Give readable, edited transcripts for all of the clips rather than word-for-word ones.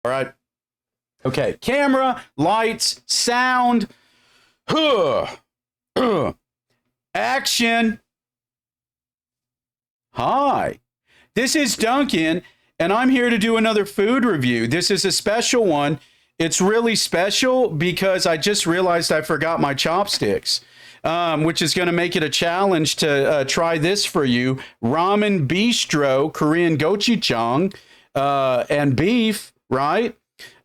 All right. Okay. Camera, lights, sound. Action. Hi. This is Duncan, and I'm here to do another food review. This is a special one. It's really special because I just realized I forgot my chopsticks, which is going to make it a challenge to try this for you. Ramen Bistro, Korean gochujang, and beef, right?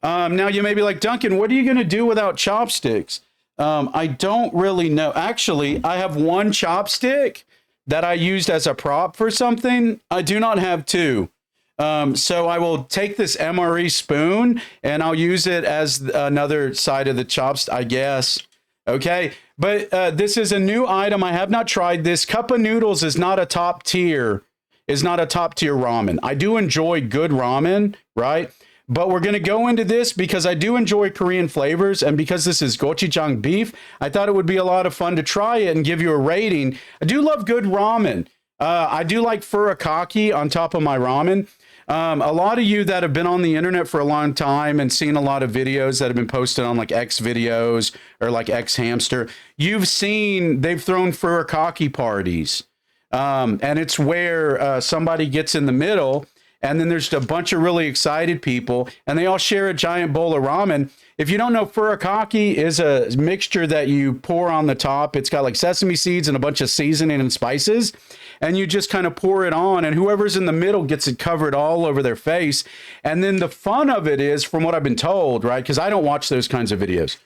Now you may be like, Duncan, what are you going to do without chopsticks? I don't really know. Actually, I have one chopstick that I used as a prop for something. I do not have two. So I will take this MRE spoon and I'll use it as another side of the chopstick, I guess. Okay. But this is a new item. I have not tried this. Cup of noodles is not a top tier ramen. I do enjoy good ramen, right? But we're going to go into this because I do enjoy Korean flavors. And because this is gochujang beef, I thought it would be a lot of fun to try it and give you a rating. I do love good ramen. I do like furikake on top of my ramen. A lot of you that have been on the internet for a long time and seen a lot of videos that have been posted on like X videos or like X Hamster, you've seen they've thrown furikake parties. And it's where somebody gets in the middle and then there's a bunch of really excited people and they all share a giant bowl of ramen. If you don't know, furikake is a mixture that you pour on the top. It's got like sesame seeds and a bunch of seasoning and spices. And you just kind of pour it on and whoever's in the middle gets it covered all over their face. And then the fun of it is, from what I've been told, right? Because I don't watch those kinds of videos.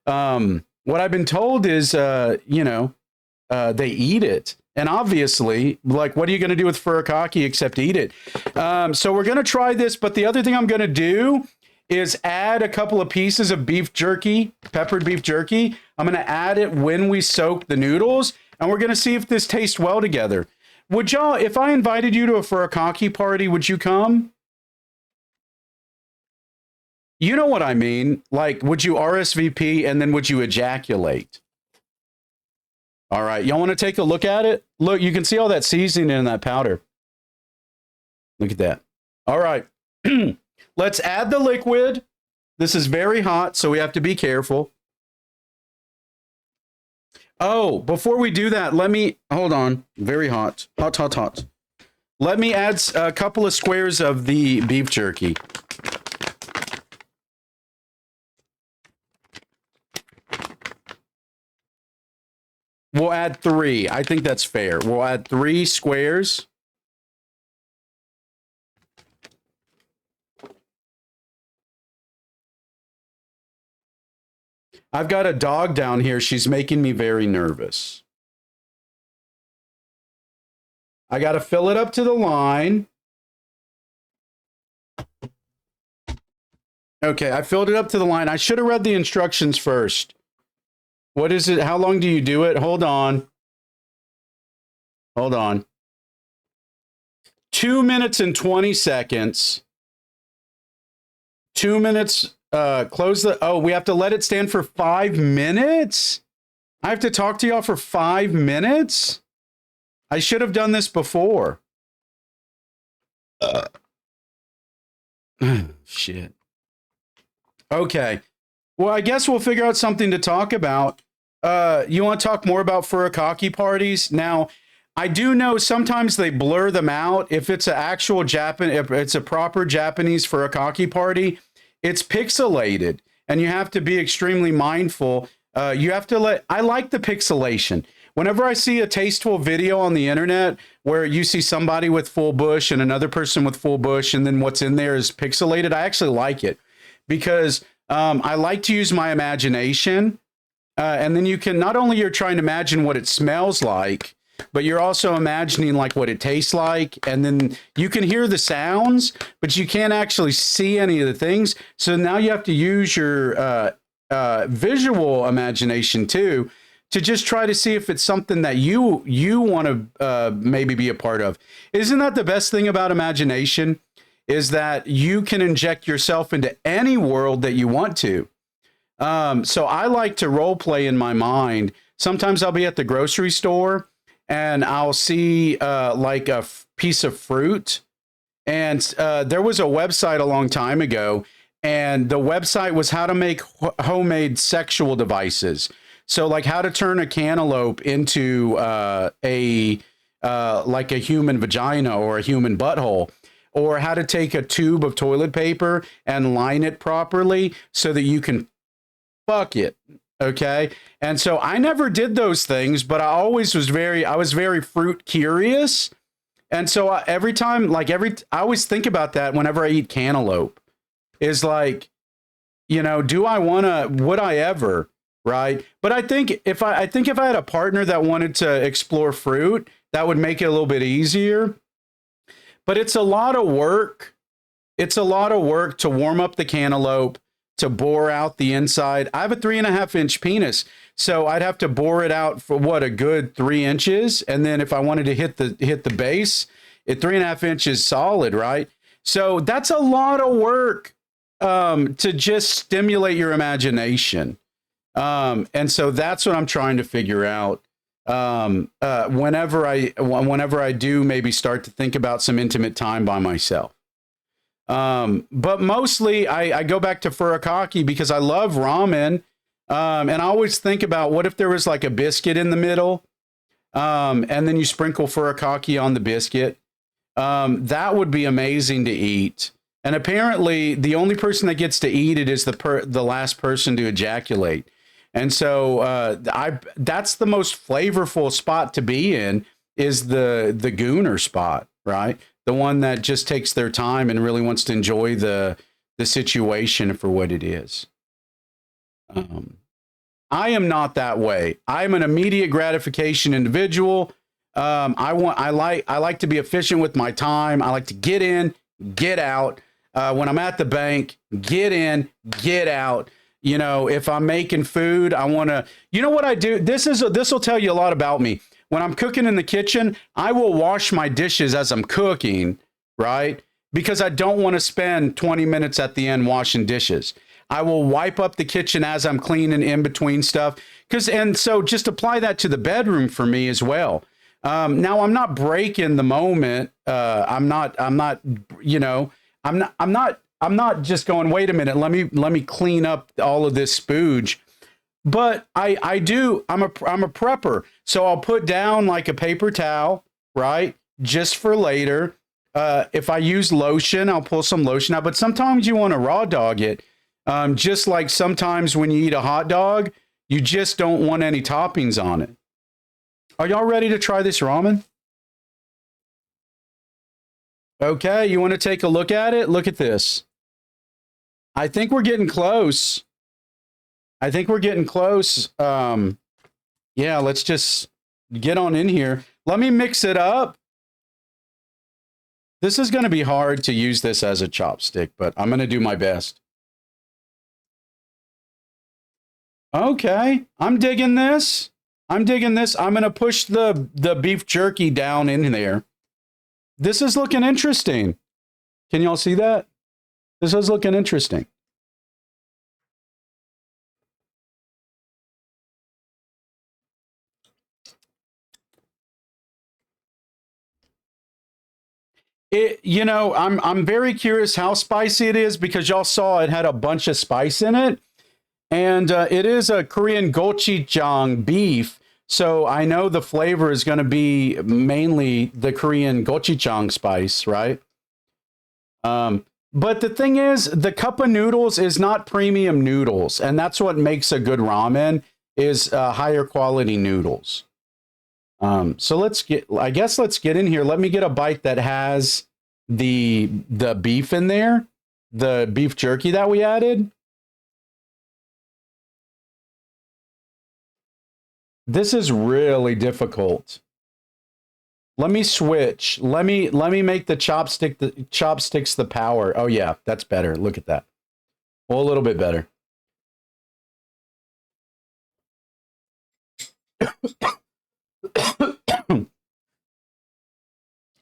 What I've been told is, they eat it. And obviously, like, what are you going to do with furikake except eat it? So we're going to try this. But the other thing I'm going to do is add a couple of pieces of beef jerky, peppered beef jerky. I'm going to add it when we soak the noodles. And we're going to see if this tastes well together. Would y'all, if I invited you to a furikake party, would you come? You know what I mean? Like, would you RSVP and then would you ejaculate? All right, y'all want to take a look at it? Look, you can see all that seasoning in that powder. Look at that. All right, let's add the liquid. This is very hot, so we have to be careful. Oh, before we do that, hold on. Very hot. Hot, hot, hot. Let me add a couple of squares of the beef jerky. We'll add 3. I think that's fair. We'll add 3 squares. I've got a dog down here. She's making me very nervous. I got to fill it up to the line. Okay, I filled it up to the line. I should have read the instructions first. What is it? How long do you do it? Hold on. Hold on. 2 minutes and 20 seconds. 2 minutes. Close the... Oh, we have to let it stand for 5 minutes? I have to talk to y'all for 5 minutes? I should have done this before. Shit. Okay. Well, I guess we'll figure out something to talk about. You want to talk more about furikake parties? Now, I do know sometimes they blur them out. If it's an actual if it's a proper Japanese furikake party, it's pixelated, and you have to be extremely mindful. You have to I like the pixelation. Whenever I see a tasteful video on the internet where you see somebody with full bush and another person with full bush, and then what's in there is pixelated, I actually like it because I like to use my imagination. And then you can, not only you're trying to imagine what it smells like, but you're also imagining like what it tastes like. And then you can hear the sounds, but you can't actually see any of the things. So now you have to use your visual imagination too, to just try to see if it's something that you want to maybe be a part of. Isn't that the best thing about imagination? Is that you can inject yourself into any world that you want to. So I like to role play in my mind. Sometimes I'll be at the grocery store and I'll see piece of fruit. And there was a website a long time ago, and the website was how to make homemade sexual devices. So like how to turn a cantaloupe into a like a human vagina or a human butthole, or how to take a tube of toilet paper and line it properly so that you can fuck it. Okay. And so I never did those things, but I was very fruit curious. And so every time, I always think about that whenever I eat cantaloupe is like, do I want to, would I ever? Right. But I think if I had a partner that wanted to explore fruit, that would make it a little bit easier. But it's a lot of work. It's a lot of work to warm up the cantaloupe, to bore out the inside. I have a 3.5 inch penis, so I'd have to bore it out for what, a good 3 inches, and then if I wanted to hit the base, at 3.5 inches solid, right? So that's a lot of work to just stimulate your imagination, and so that's what I'm trying to figure out. Whenever I do maybe start to think about some intimate time by myself. But mostly I go back to furikake because I love ramen. And I always think about what if there was like a biscuit in the middle, and then you sprinkle furikake on the biscuit. That would be amazing to eat. And apparently the only person that gets to eat it is the last person to ejaculate. And so that's the most flavorful spot to be in, is the gooner spot, right? The one that just takes their time and really wants to enjoy the situation for what it is. I am not that way. I'm an immediate gratification individual. I like to be efficient with my time. I like to get in, get out. When I'm at the bank, get in, get out. If I'm making food, I want to, what I do? This will tell you a lot about me. When I'm cooking in the kitchen, I will wash my dishes as I'm cooking, right? Because I don't want to spend 20 minutes at the end washing dishes. I will wipe up the kitchen as I'm cleaning in between stuff. And so just apply that to the bedroom for me as well. Now I'm not breaking the moment. I'm not just going, wait a minute, let me clean up all of this spooge. But I'm a prepper. So I'll put down like a paper towel, right? Just for later. If I use lotion, I'll pull some lotion out. But sometimes you want to raw dog it. Just like sometimes when you eat a hot dog, you just don't want any toppings on it. Are y'all ready to try this ramen? Okay, you want to take a look at it? Look at this. I think we're getting close. Yeah, let's just get on in here. Let me mix it up. This is going to be hard to use this as a chopstick, but I'm going to do my best. Okay, I'm digging this. I'm going to push the beef jerky down in there. This is looking interesting. Can y'all see that? This is looking interesting. I'm very curious how spicy it is because y'all saw it had a bunch of spice in it. And it is a Korean gochujang beef. So I know the flavor is going to be mainly the Korean gochujang spice, right? But the thing is, the cup of noodles is not premium noodles. And that's what makes a good ramen, is higher quality noodles. So let's get in here. Let me get a bite that has the beef in there, the beef jerky that we added. This is really difficult. Let me switch. Let me make the chopsticks the power. Oh yeah, that's better. Look at that. Well, a little bit better.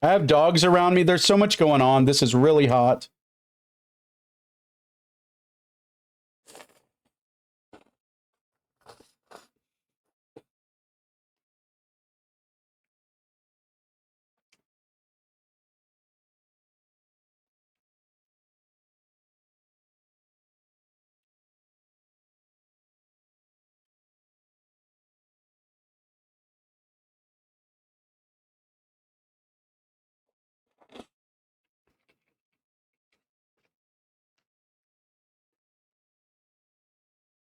I have dogs around me. There's so much going on. This is really hot.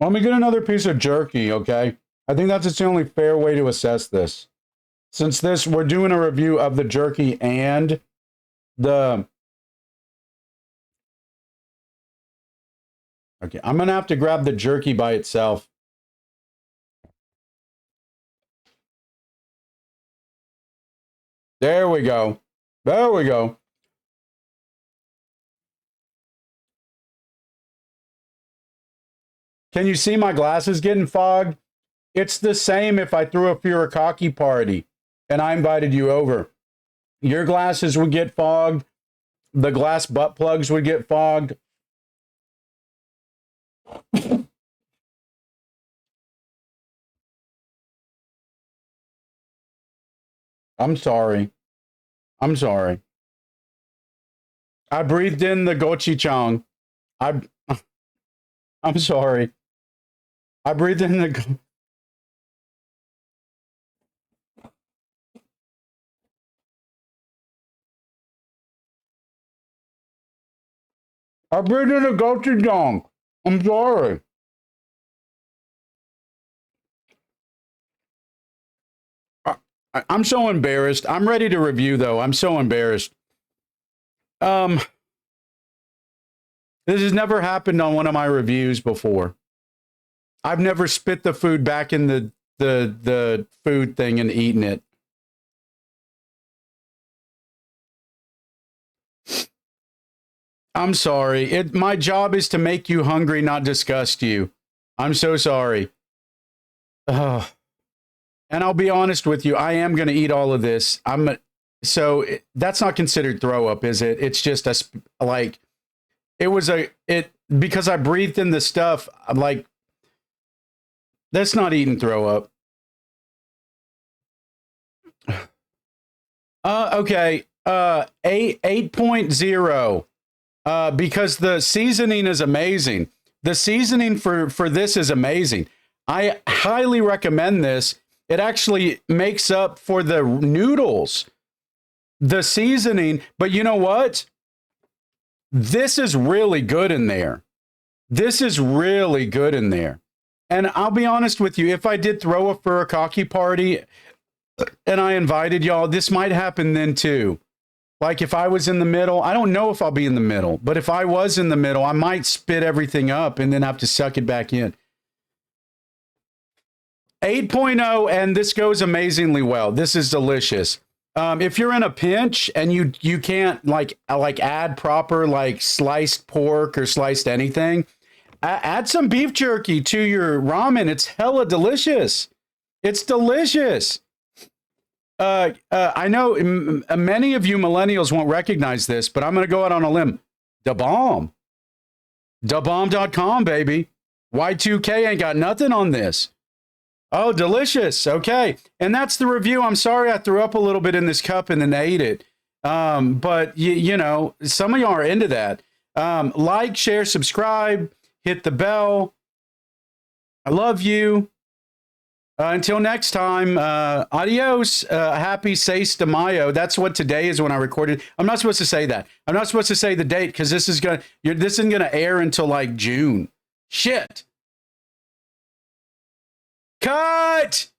Let me get another piece of jerky, okay? I think that's the only fair way to assess this. Since we're doing a review of the jerky and the... Okay, I'm going to have to grab the jerky by itself. There we go. There we go. Can you see my glasses getting fogged? It's the same if I threw a Furikake party and I invited you over. Your glasses would get fogged. The glass butt plugs would get fogged. I'm sorry. I'm sorry. I breathed in the gochujang. I'm sorry. I breathed in the... I breathed in the gochujang. I'm sorry. I'm so embarrassed. I'm ready to review, though. I'm so embarrassed. This has never happened on one of my reviews before. I've never spit the food back in the food thing and eaten it. I'm sorry. My job is to make you hungry, not disgust you. I'm so sorry. And I'll be honest with you. I am going to eat all of this. That's not considered throw up, is it? It's just because I breathed in the stuff. I'm like, that's not eating throw up. Okay. 8.0. Because the seasoning is amazing. The seasoning for this is amazing. I highly recommend this. It actually makes up for the noodles, the seasoning. But you know what? This is really good in there. This is really good in there. And I'll be honest with you, if I did throw a Furikake party and I invited y'all, this might happen then too. Like if I was in the middle, I don't know if I'll be in the middle, but if I was in the middle, I might spit everything up and then have to suck it back in. 8.0, and this goes amazingly well. This is delicious. If you're in a pinch and you can't like add proper like sliced pork or sliced anything, add some beef jerky to your ramen. It's hella delicious. It's delicious. I know many of you millennials won't recognize this, but I'm going to go out on a limb. Da bomb. DaBomb.com, baby. Y2K ain't got nothing on this. Oh, delicious. Okay. And that's the review. I'm sorry I threw up a little bit in this cup and then ate it. But, you know, some of y'all are into that. Like, share, subscribe, hit the bell. I love you. Until next time, adios. Happy 6 de Mayo. That's what today is when I recorded. I'm not supposed to say that. I'm not supposed to say the date because this isn't gonna air until like June. Shit. Cut!